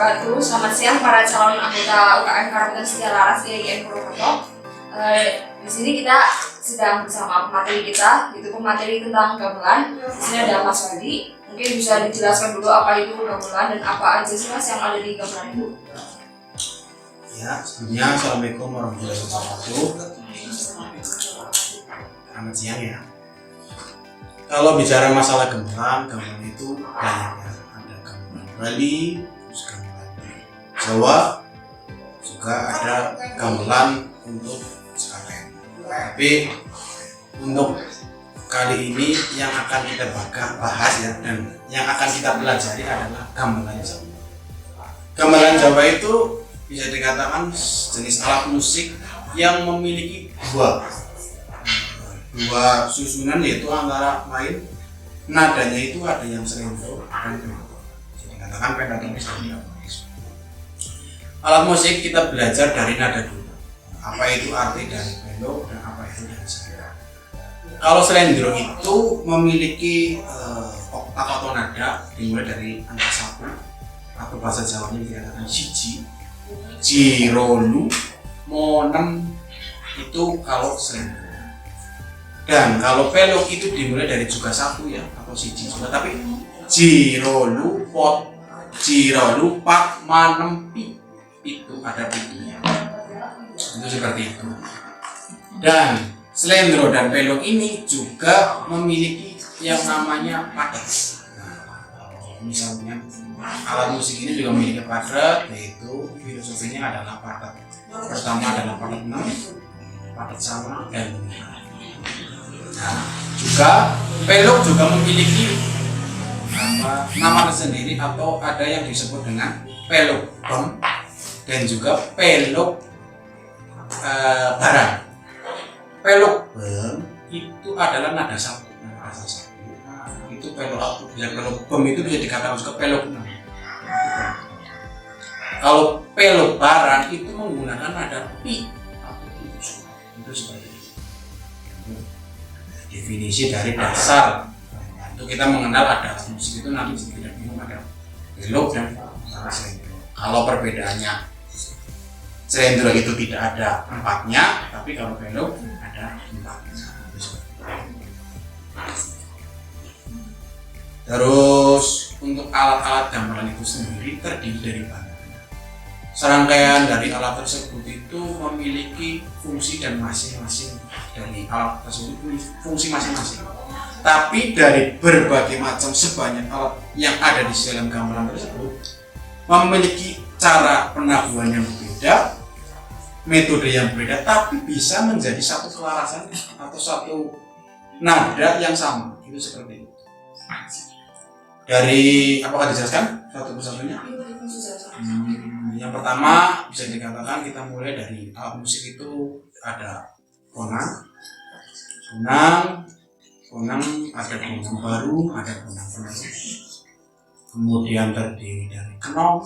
wabarakatuh. Selamat siang para calon anggota UKM Karawitan Setia Laras IAIN Purwokerto. Di sini kita sedang bersama pemateri kita, yaitu pemateri tentang gamelan. Di sini ada Mas Wadi. Mungkin bisa dijelaskan dulu apa itu gamelan dan apa aja sih Mas yang ada di gamelan itu. Ya, sebelumnya Assalamualaikum warahmatullahi wabarakatuh. Selamat siang ya. Kalau bicara masalah gamelan itu banyak ya. Ada gamelan Bali, terus gamelan Jawa, juga ada gamelan untuk sekalian. Tapi untuk kali ini yang akan kita bahas ya, dan yang akan kita pelajari adalah gamelan Jawa. Gamelan Jawa itu bisa dikatakan jenis alat musik yang memiliki dua susunan, yaitu antara lain nadanya itu ada yang selendro dan pentatonic. Jadi dikatakan pentatonis dan diatonis. Alat musik kita belajar dari nada dulu. Apa itu arti dari pelok dan apa itu dari selendro. Kalau selendro itu memiliki oktav atau nada dimulai dari angka 1 atau bahasa Jawanya dikatakan siji, jirolu, monem, itu kalau selendro. Dan kalau pelok itu dimulai dari juga 1 ya, atau siji juga, tapi jirolu, pot, jirolu, pat, manem, pi, itu ada pinya. Itu seperti itu. Dan selendro dan pelok ini juga memiliki yang namanya padat. Misalnya alat musik ini juga memiliki padat, yaitu filosofinya adalah padat. Pertama adalah padat 6, padat sama, dan nah, juga pelok juga memiliki nama tersendiri, atau ada yang disebut dengan pelok bem dan juga pelok barang. Pelok bem itu adalah nada 1, nada asal 1. Itu pelok apa? Ya, pelok bem itu bisa dikatakan juga pelok 6. Kalau pelok barang itu menggunakan nada pi atau 7. Itu seperti itu. Definisi dari dasar untuk kita mengenal ada musik itu nanti tidak bingung ada pelok dan selendro. Kalau perbedaannya, selendro itu tidak ada 4-nya, tapi kalau pelok ada 4-nya. Terus untuk alat-alat gamelan itu sendiri terdiri dari banyak. Serangkaian dari alat tersebut itu memiliki fungsi, dan masing-masing dari alat tersebut fungsi masing-masing. Tapi dari berbagai macam sebanyak alat yang ada di dalam gamelan tersebut memiliki cara penabuhan yang berbeda, metode yang berbeda, tapi bisa menjadi satu kelarasan atau satu nada yang sama. Itu seperti itu. Dari apakah dijelaskan satu persatunya? Yang pertama bisa dikatakan kita mulai dari alat musik itu ada konang, ada gonang baru, ada gonang penuh. Kemudian terdiri dari kenong.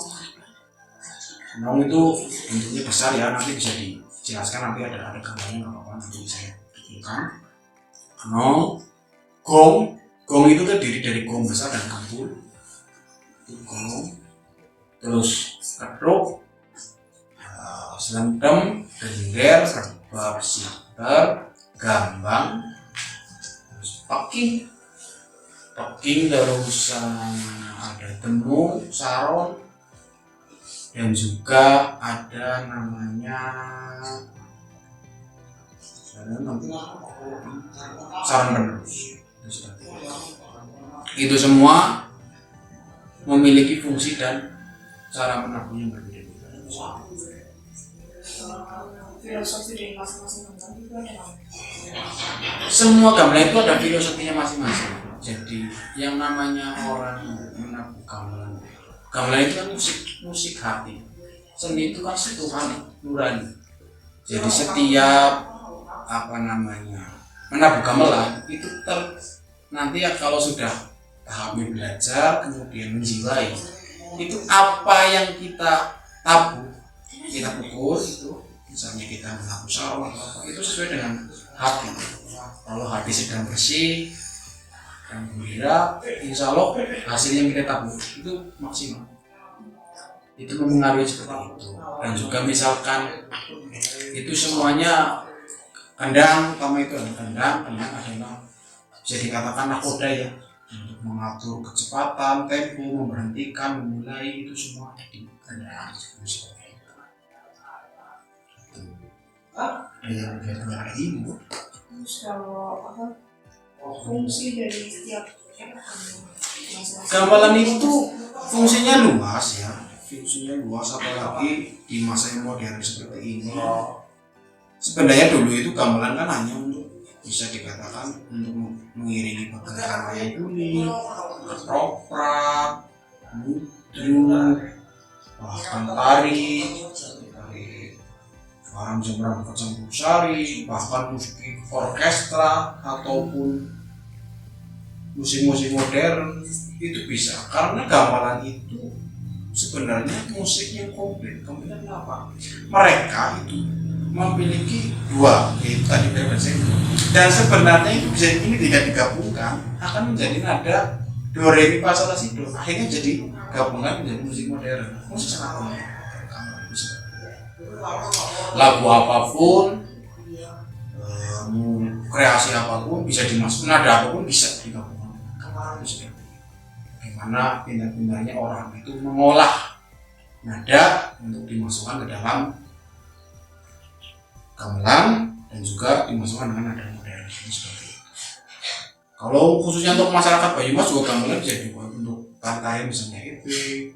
Kenong itu bentuknya besar ya, nanti bisa dijelaskan, nanti ada gambarnya apa nanti saya tunjukkan. Kenong, gong itu terdiri dari gong besar dan kempul. Itu gong. Terus ketruk, selendem, gender, rebab, siter, gambang, terus peking, terus ada dengung, saron, dan juga ada namanya saron penerus. Itu semua memiliki fungsi dan cara menabuh yang berbeda-beda. Filosofi dari masing-masing gamelan itu ada apa? Semua gamelan itu ada filosofinya masing-masing. Jadi yang namanya orang menabuh gamelan itu kan musik hati. Seni itu kan Tuhan nurani. Jadi setiap menabuh gamelan itu nanti ya kalau sudah tahapnya belajar kemudian menjiwai, itu apa yang kita tabuh, kita pukul itu, misalnya kita menabuh sarung atau apa, itu sesuai dengan hati. Kalau hati sedang bersih dan gembira, insya Allah hasil yang kita tabuh itu maksimal. itu mempengaruhi seperti itu. Dan juga misalkan itu semuanya kendang, utama itu kendang adalah bisa dikatakan nakoda ya, untuk mengatur kecepatan, tempo, memberhentikan, memulai, itu semua ada di kendang. Yang kayak ini. Terus kalau fungsi dari setiap gamelan itu fungsinya luas ya, apalagi di masa yang modern seperti ini. Sebenarnya dulu itu gamelan kan hanya untuk bisa dikatakan untuk mengiringi pergerakan wayang kulit, ketoprak, ludruk, bahkan tari Farang Jembrang Kecampur Sari, bahkan musik orkestra ataupun musik-musik modern itu bisa, karena gamelan itu sebenarnya musik yang komplit. Kemudian apa? Mereka itu memiliki dua, yaitu tadi frekuensi, dan sebenarnya itu bisa ini tidak digabungkan akan menjadi nada do re mi fa sol la si do, akhirnya jadi gabungan menjadi musik modern. Musik sangat komplit. Lagu apapun, kreasi apapun bisa dimasukkan, nada apapun bisa digabungkan. Bagaimana pindah-pindahnya orang itu mengolah nada untuk dimasukkan ke dalam gamelan dan juga dimasukkan dengan nada modern seperti itu. Kalau khususnya untuk masyarakat Banyumas juga gamelan bisa dibuat untuk tarian misalnya epic,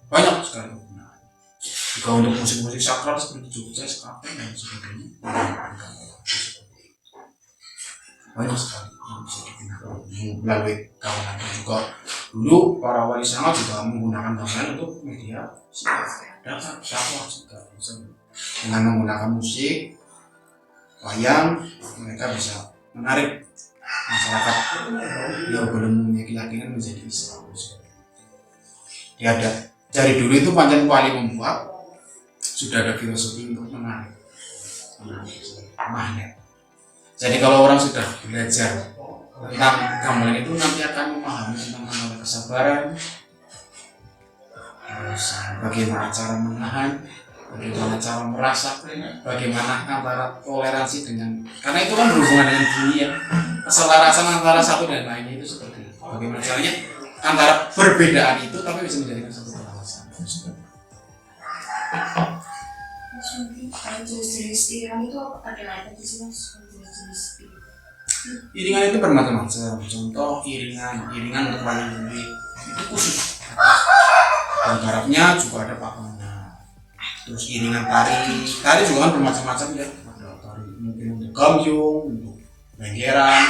banyak sekali penggunaan. Juga untuk musik-musik sakral seperti Jogja, Sekaten dan sebagainya, banyak sekali yang bisa digunakan melalui gamelan. Dan juga dulu para wali songo juga menggunakan gamelan untuk media dakwah juga, dengan menggunakan musik wayang mereka bisa menarik masyarakat yang belum mempunyai keyakinan menjadi Islam. Ya ada dari dulu itu pancen wali membuat sudah ada filosofi untuk menarik magnet. Jadi kalau orang sudah belajar tentang gamelan itu nanti akan memahami tentang antara kesabaran, terus bagaimana cara menahan, bagaimana cara merasakan, bagaimana antara toleransi dengan, karena itu kan berhubungan dengan dunia, keselarasan antara satu dan lainnya itu seperti itu. Bagaimana caranya antara perbedaan itu tapi bisa menjadikan satu keselarasan. Jenis-jenis iringan itu ada apa sih mas? Jenis iringan itu bermacam-macam. Contoh iringan untuk wayang kulit itu khusus. Dan garapnya juga ada pakannya. Terus iringan tari juga kan bermacam-macam ya. Ada tari mungkin untuk gambyong, untuk lenggeran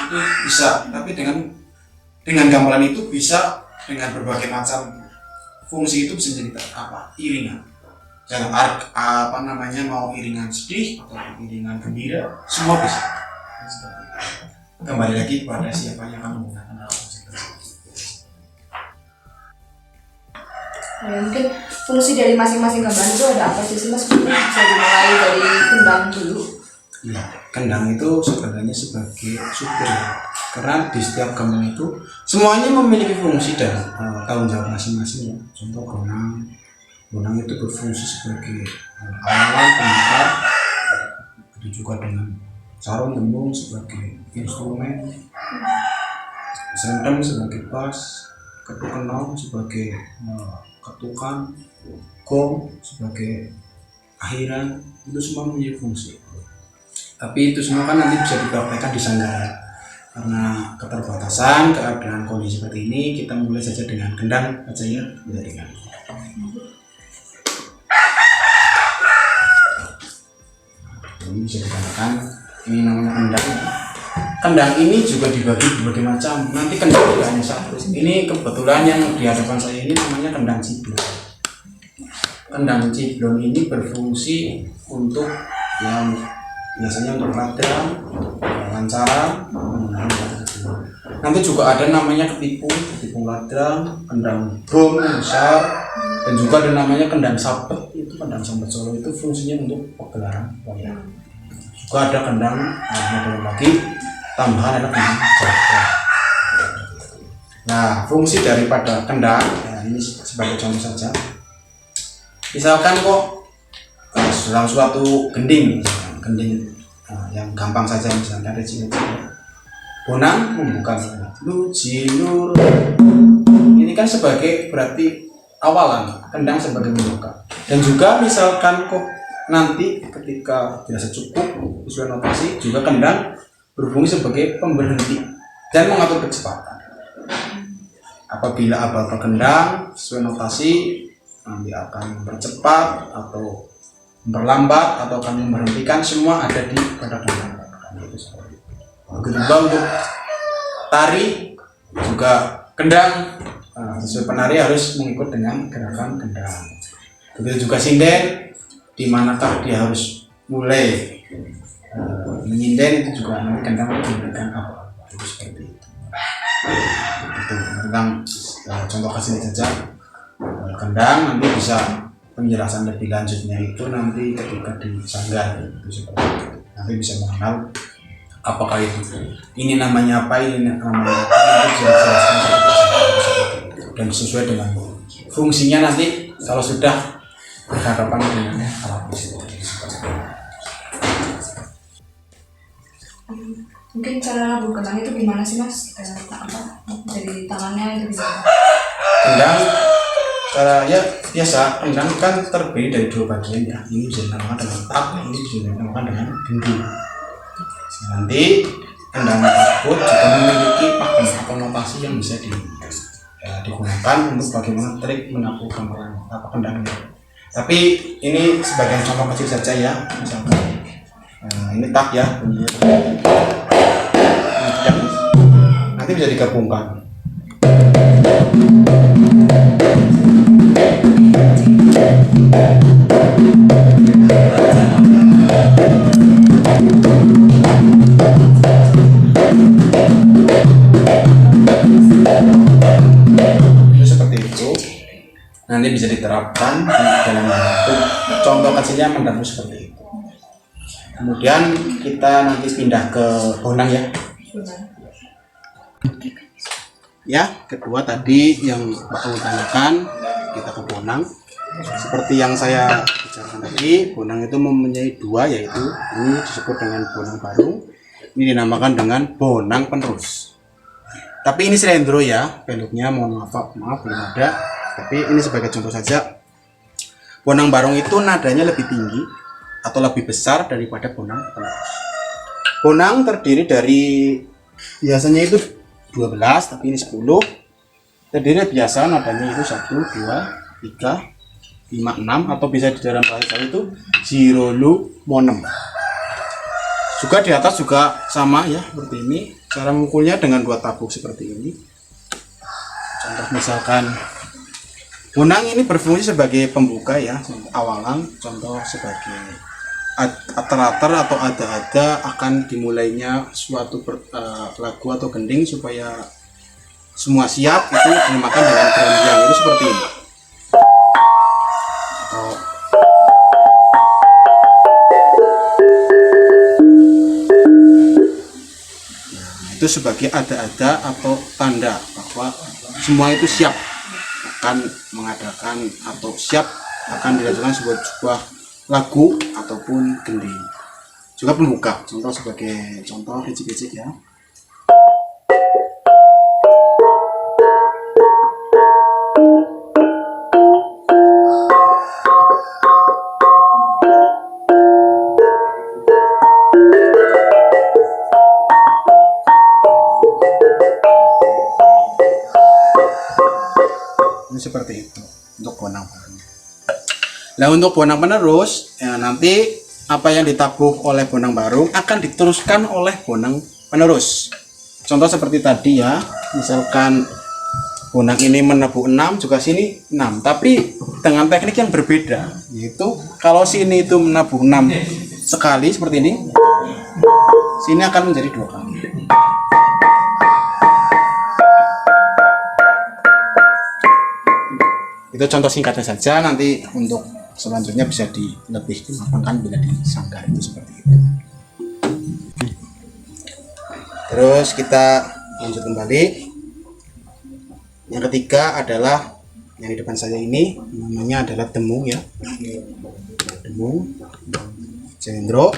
itu bisa. Tapi dengan gamelan itu bisa dengan berbagai macam fungsi itu bisa menjadi apa? Iringan. Dalam mau iringan sedih atau iringan gembira, semua bisa. Kembali lagi pada siapa yang akan menggunakan alat musik tersebut. Mungkin fungsi dari masing-masing gamelan itu ada apa sih mas? Mungkin bisa dimulai dari kendang dulu. Ya, kendang itu sebenarnya sebagai supir ya. Karena di setiap gamelan itu semuanya memiliki fungsi dan tanggung jawab masing-masing ya. Contoh gonang itu berfungsi sebagai awalan pembuka, itu juga dengan sarung tembung sebagai instrumen, senteng sebagai bass, ketukenong sebagai ketukan, gong sebagai akhiran, itu semua mempunyai fungsi. Tapi itu semua kan nanti bisa dipraktekkan di sanggaran. Karena keterbatasan keadaan kondisi seperti ini, kita mulai saja dengan kendang aja ya, dengan ini bisa dikatakan ini namanya kendang. Kendang ini juga dibagi berbagai macam. Nanti kendang tidak hanya satu. Ini kebetulan yang di hadapan saya ini namanya kendang ciblon. Kendang ciblon ini berfungsi untuk yang biasanya untuk ladang, lancaran, nanti juga ada namanya ketipung ladang, kendang bom besar, dan juga ada namanya kendang sabet. Itu kendang sabet Solo itu fungsinya untuk pegelaran wayang. Juga ada kendang model lagi tambahan ada kendang jawa. Nah, fungsi daripada kendang, ini sebagai contoh saja. Misalkan kok dalam suatu gending, gending yang gampang saja, misalnya ada ciri-ciri bonang membuka lu jinur, ini kan sebagai berarti awalan, kendang sebagai pembuka. Dan juga misalkan kok nanti ketika dirasa cukup sesuai notasi, juga kendang berfungsi sebagai pemberhenti dan mengatur kecepatan. Apabila aba-aba kendang sesuai notasi nanti akan mempercepat atau memperlambat atau akan memberhentikan, semua ada di pada kendang. Itu seperti itu. Begitu juga untuk tari juga kendang, sesuai penari harus mengikut dengan gerakan kendang. Begitu juga sinden, di manakah dia harus mulai menyinden, itu juga nanti kendang memberikan apa. Itu seperti itu. Itu tentang contoh hasilnya saja. Kendang nanti bisa penjelasan lebih lanjutnya itu nanti ketika di sanggar, itu seperti itu. Nanti bisa mengenal apakah ini namanya apa, ini namanya apa, itu jelaskan dan sesuai dengan fungsinya nanti kalau sudah berhadapan dengan alat musik. Mungkin cara nabuh kendang itu gimana sih Mas? Dari tangannya itu gimana? Kendang cara ya biasa, kendang kan terdiri dari dua bagian ya. Ini bisa dinamakan dengan tak, ini bisa dinamakan dengan gending. Nanti kendang tersebut juga memiliki pakem atau notasi yang bisa digunakan untuk bagaimana trik menabuh gamelan apa kendangnya. Tapi ini sebagian contoh kecil saja ya, misalkan ini tak ya, nanti bisa digabungkan. Seperti itu nanti bisa diterapkan dalam bentuk contoh kecilnya mendamu seperti itu. Kemudian kita nanti pindah ke bonang ya. Ya, kedua tadi yang Pak utamakan kita ke bonang. Seperti yang saya bicarakan tadi, bonang itu mempunyai dua, yaitu ini disebut dengan bonang barung, ini dinamakan dengan bonang penerus. Tapi ini silendro ya, bentuknya mohon maaf belum ada. Tapi ini sebagai contoh saja. Bonang barung itu nadanya lebih tinggi atau lebih besar daripada bonang penerus. Bonang terdiri dari biasanya itu 12, tapi ini 10. Terdiri biasa nadanya itu 1, 2, 3, 5, 6, atau bisa di dalam bahasa Jawa itu jirolu monem. Juga di atas juga sama ya, seperti ini. Cara mengukurnya dengan 2 tabuk seperti ini. Contoh misalkan bonang ini berfungsi sebagai pembuka ya, awalan. Contoh sebagai ater-ater atau ada-ada akan dimulainya suatu lagu atau gending supaya semua siap, itu dinamakan dengan keranjang. Itu seperti ini. Itu sebagai ada-ada atau tanda bahwa semua itu siap akan mengadakan atau siap akan dilakukan sebuah lagu ataupun gending. Juga pembuka, contoh sebagai contoh kecil-kecil ya. Ini seperti itu untuk bonang barung. Nah untuk bonang penerus ya, nanti apa yang ditabuh oleh bonang barung akan diteruskan oleh bonang penerus. Contoh seperti tadi ya, misalkan bonang ini menabuh 6, juga sini 6, tapi dengan teknik yang berbeda, yaitu kalau sini itu menabuh 6 sekali seperti ini, sini akan menjadi 2 kali. Itu contoh singkatnya saja, nanti untuk selanjutnya bisa lebih dimatangkan bila disanggar itu seperti itu. Terus kita lanjut kembali. Yang ketiga adalah Yang di depan saya ini namanya adalah demung ya. Demung Cendro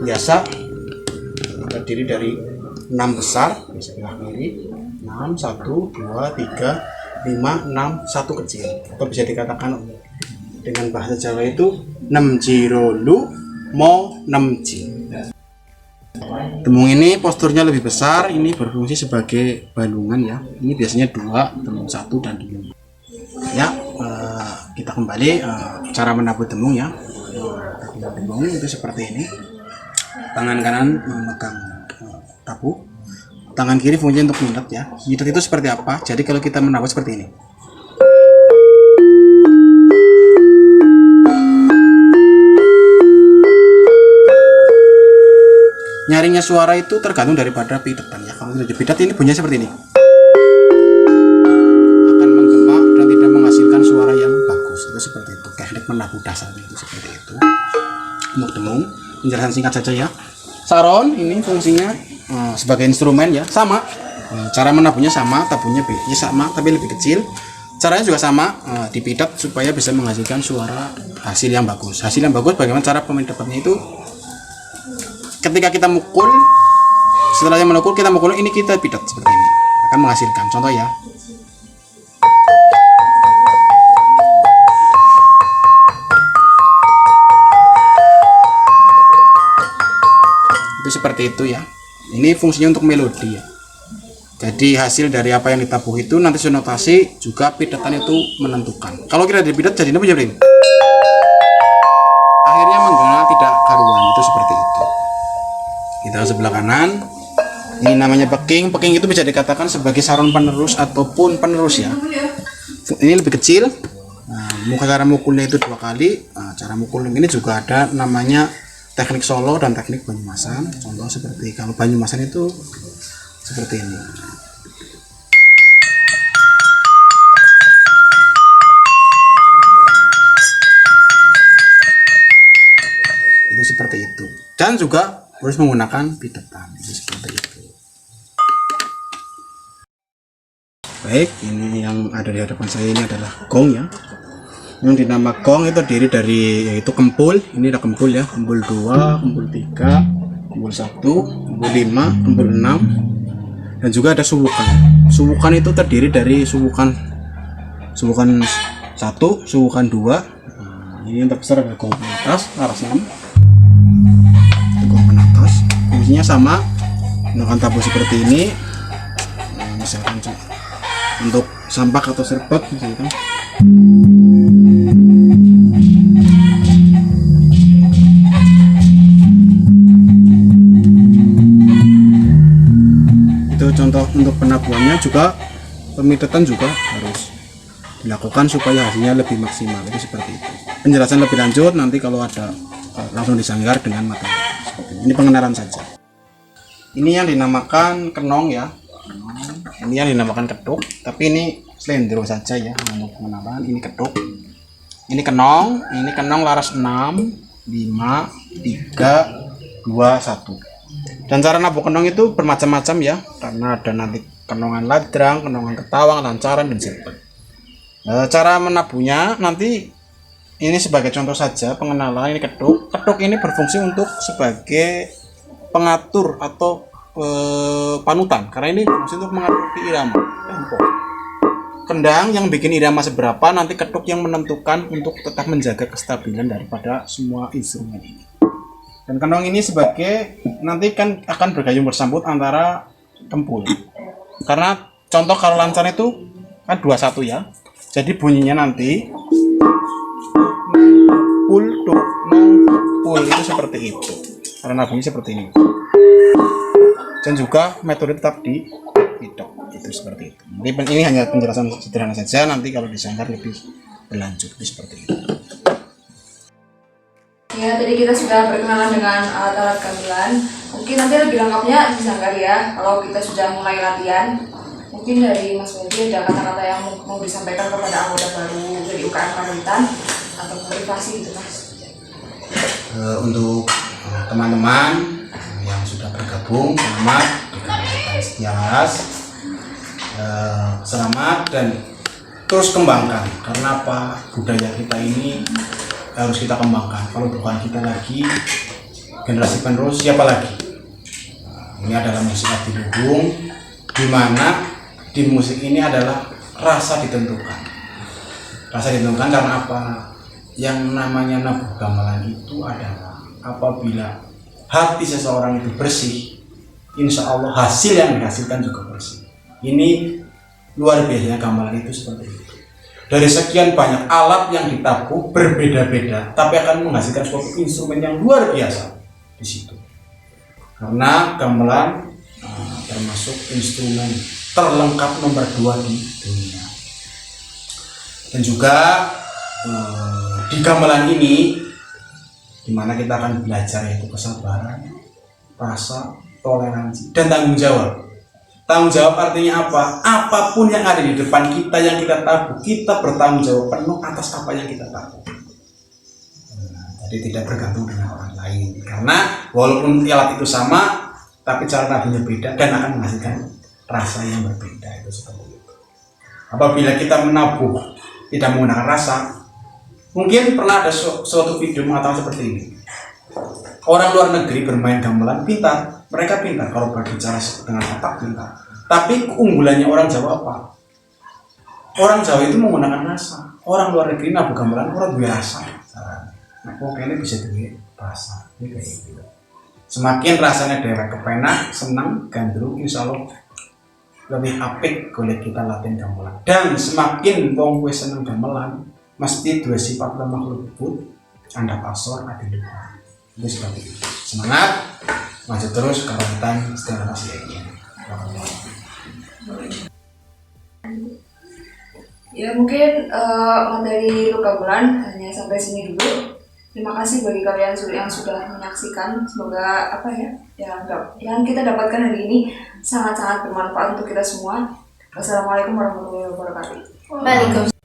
biasa terdiri dari 6 besar, bisa sebelah kiri 6, 1, 2, 3, 5, 6, 1 kecil, atau bisa dikatakan dengan bahasa Jawa itu 6 jirolu mo 6 ji. Demung ini posturnya lebih besar, ini berfungsi sebagai balungan ya. Ini biasanya 2, demung 1 dan demung. Ya, kita kembali cara menabuh demung ya. Demung itu seperti ini. Tangan kanan memegang tabuh, tangan kiri fungsinya untuk nyidet ya. Nyidet itu seperti apa? Jadi kalau kita menabuh seperti ini. Nyaringnya suara itu tergantung daripada pidetan ya. Kalau tidak dipidet ini bunyinya seperti ini. Akan menggema dan tidak menghasilkan suara yang bagus. Itu seperti itu. Teknik menabuh dasarnya itu seperti itu. Untuk demung, penjelasan singkat saja ya. Saron ini fungsinya sebagai instrumen ya, sama. Cara menabuhnya sama, tabuhnya ya sama tapi lebih kecil. Caranya juga sama, dipidet supaya bisa menghasilkan suara hasil yang bagus. Hasil yang bagus bagaimana cara pemidetnya itu? Ketika kita mukul, setelahnya menukul kita mukul ini kita pidet seperti ini, akan menghasilkan. Contoh ya. Itu seperti itu ya. Ini fungsinya untuk melodi ya. Jadi hasil dari apa yang ditabuh itu nanti sonotasi juga pidetan itu menentukan. Kalau kita dipidet jadi apa jadi? Akhirnya menggena tidak karuan, itu seperti itu. Kita sebelah kanan, ini namanya peking. Peking itu bisa dikatakan sebagai saron penerus ataupun penerus ya. Ini lebih kecil. Muka cara mukulnya itu 2 kali. Cara mukul ini juga ada namanya teknik Solo dan teknik Banyumasan. Contoh seperti kalau Banyumasan itu seperti ini. Itu seperti itu. Dan juga harus menggunakan pidetan seperti itu. Baik, ini yang ada di hadapan saya ini adalah gong ya. Yang dinama gong itu terdiri dari yaitu kempul. Ini ada kempul ya, kempul 2, kempul 3, kempul 1, kempul 5, kempul 6, dan juga ada suwukan. Suwukan itu terdiri dari suwukan 1, suwukan 2. Ini yang terbesar adalah gong atas, laras 6. Fungsinya sama, menggunakan tabuh seperti ini. Misalkan untuk sampak atau serbak misalkan. Itu contoh untuk penabuhannya. Juga pemidetan juga harus dilakukan supaya hasilnya lebih maksimal. Itu seperti itu. Penjelasan lebih lanjut nanti kalau ada langsung disanggar dengan materi. Ini pengenalan saja. Ini yang dinamakan kenong ya. Ini yang dinamakan ketuk, tapi ini slendro saja ya untuk pengenalan. Ini ketuk. Ini kenong laras 6, 5, 3, 2, 1. Dan cara nabuh kenong itu bermacam-macam ya, karena ada nanti kenongan ladrang, kenongan ketawang, lancaran dan sirpet. Cara menabuhnya nanti ini sebagai contoh saja pengenalan. Ini ketuk. Ketuk ini berfungsi untuk sebagai pengatur atau panutan, karena ini berfungsi untuk mengatur irama tempo. Kendang yang bikin irama seberapa, nanti ketuk yang menentukan untuk tetap menjaga kestabilan daripada semua instrumen ini. Dan kenong ini sebagai nanti kan akan bergayung bersambut antara kempul. Karena contoh kalau lancar itu kan 21 ya. Jadi bunyinya nanti pul tuk nong pul itu seperti itu. Karena bunyi seperti ini. Dan juga metode tetap di pidet itu seperti itu. Ini hanya penjelasan sederhana saja, nanti kalau disanggar lebih berlanjut seperti itu. Ya, tadi kita sudah berkenalan dengan alat-alat gamelan. Mungkin nanti lebih lengkapnya disanggar ya kalau kita sudah mulai latihan. Mungkin dari Mas Wendy ada kata-kata yang mau disampaikan kepada anggota baru dari UKM Karawitan atau motivasi gitu Mas. Untuk teman-teman yang sudah bergabung, selamat di Karawitan Setiawaras. Selamat dan terus kembangkan. Karena apa? Budaya kita ini harus kita kembangkan. Kalau bukan kita lagi, generasi penerus siapa lagi? Nah, ini adalah musik adiluhung, di mana di musik ini adalah rasa ditentukan. Rasa ditentukan karena apa? Yang namanya nabuh gamelan itu adalah apabila hati seseorang itu bersih, insya Allah hasil yang dihasilkan juga bersih. Ini luar biasanya gamelan itu seperti itu. Dari sekian banyak alat yang ditabuh berbeda-beda, tapi akan menghasilkan suatu instrumen yang luar biasa di situ. Karena gamelan termasuk instrumen terlengkap nomor 2 di dunia. Dan juga di gamelan ini, dimana kita akan belajar yaitu kesabaran, rasa, toleransi, dan tanggung jawab. Tanggung jawab artinya apa? Apapun yang ada di depan kita yang kita tabuh, kita bertanggung jawab penuh atas apa yang kita tabuh. Jadi tidak bergantung dengan orang lain. Karena walaupun alat itu sama, tapi cara nabuhnya beda dan akan menghasilkan rasa yang berbeda. Itu seperti itu. Apabila kita menabuh tidak menggunakan rasa, mungkin pernah ada suatu video mengatakan seperti ini. Orang luar negeri bermain gamelan pintar, mereka pintar kalau berbicara dengan otak pintar. Tapi keunggulannya orang Jawa apa? Orang Jawa itu menggunakan rasa. Orang luar negeri nabuh gamelan orang biasa. Nah, pokoknya bisa duit rasa. Ini kayak gitu. Semakin rasanya daerah kepenak, senang, gandrung, insya Allah lebih apik golek kita latihan gamelan. Dan semakin wong kowe seneng gamelan, mesti dua sifat lemah lembut, anda pasor adiluhung. Itu seperti itu. Semangat, maju terus karantan setelah hasilnya. Ya mungkin materi untuk gamelan hanya sampai sini dulu. Terima kasih bagi kalian yang sudah menyaksikan. Semoga yang kita dapatkan hari ini sangat-sangat bermanfaat untuk kita semua. Wassalamualaikum warahmatullahi wabarakatuh. Waalaikumsalam.